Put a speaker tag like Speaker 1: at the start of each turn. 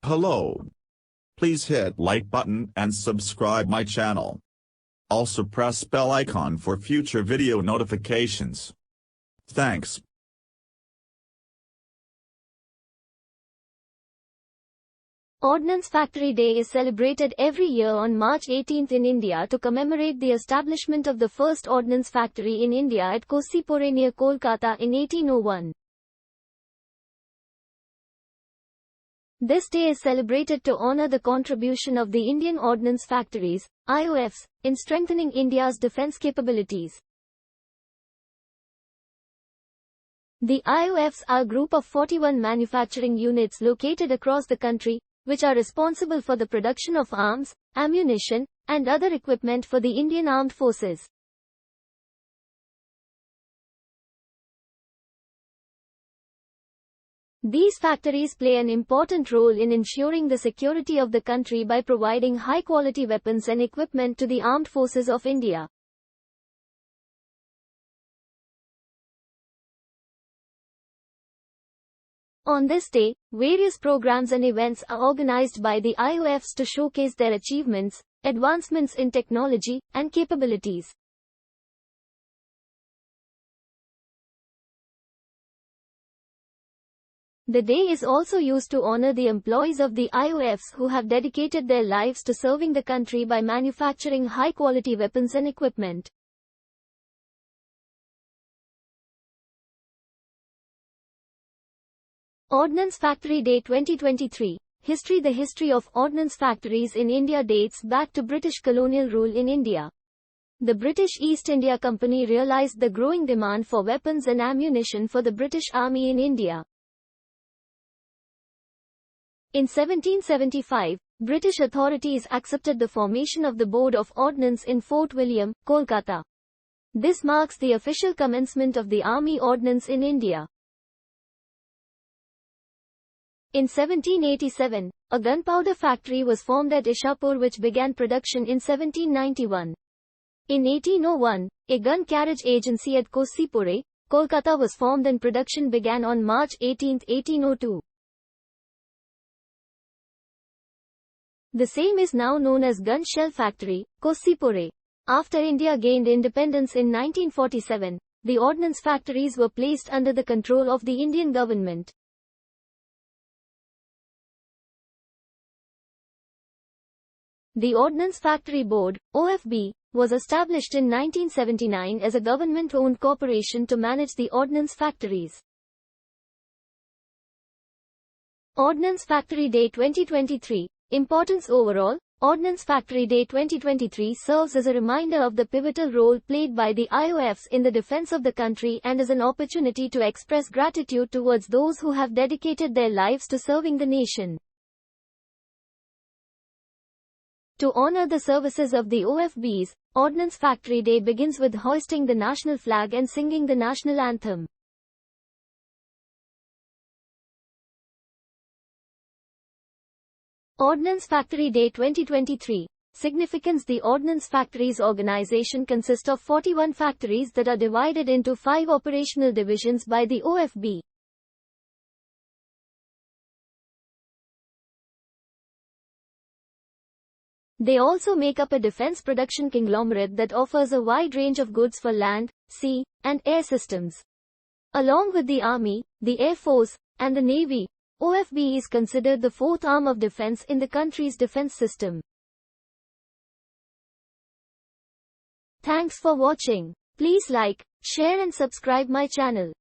Speaker 1: Hello. Please hit like button and subscribe my channel. Also press bell icon for future video notifications. Thanks.
Speaker 2: Ordnance Factory Day is celebrated every year on March 18 in India to commemorate the establishment of the first ordnance factory in India at Kosipore near Kolkata in 1801. This day is celebrated to honor the contribution of the Indian Ordnance Factories, IOFs, in strengthening India's defense capabilities. The IOFs are a group of 41 manufacturing units located across the country, which are responsible for the production of arms, ammunition, and other equipment for the Indian Armed Forces. These factories play an important role in ensuring the security of the country by providing high-quality weapons and equipment to the Armed Forces of India. On this day, various programs and events are organized by the IOFs to showcase their achievements, advancements in technology, and capabilities. The day is also used to honor the employees of the IOFs who have dedicated their lives to serving the country by manufacturing high-quality weapons and equipment. Ordnance Factory Day 2023. History. The history of ordnance factories in India dates back to British colonial rule in India. The British East India Company realized the growing demand for weapons and ammunition for the British Army in India. In 1775, British authorities accepted the formation of the Board of Ordnance in Fort William, Kolkata. This marks the official commencement of the Army Ordnance in India. In 1787, a gunpowder factory was formed at Ishapur which began production in 1791. In 1801, a gun carriage agency at Kosipore, Kolkata was formed and production began on March 18, 1802. The same is now known as Gun Shell Factory, Kosipore. After India gained independence in 1947, the ordnance factories were placed under the control of the Indian government. The Ordnance Factory Board, OFB, was established in 1979 as a government-owned corporation to manage the ordnance factories. Ordnance Factory Day 2023. Importance overall. Ordnance Factory Day 2023 serves as a reminder of the pivotal role played by the IOFs in the defense of the country and as an opportunity to express gratitude towards those who have dedicated their lives to serving the nation. To honor the services of the OFBs, Ordnance Factory Day begins with hoisting the national flag and singing the national anthem. Ordnance Factory Day 2023. Significance. The Ordnance Factories organization consists of 41 factories that are divided into 5 operational divisions by the OFB. They also make up a defense production conglomerate that offers a wide range of goods for land, sea, and air systems. Along with the Army, the Air Force, and the Navy, OFB is considered the fourth arm of defense in the country's defense system. Thanks for watching. Please like, share and subscribe my channel.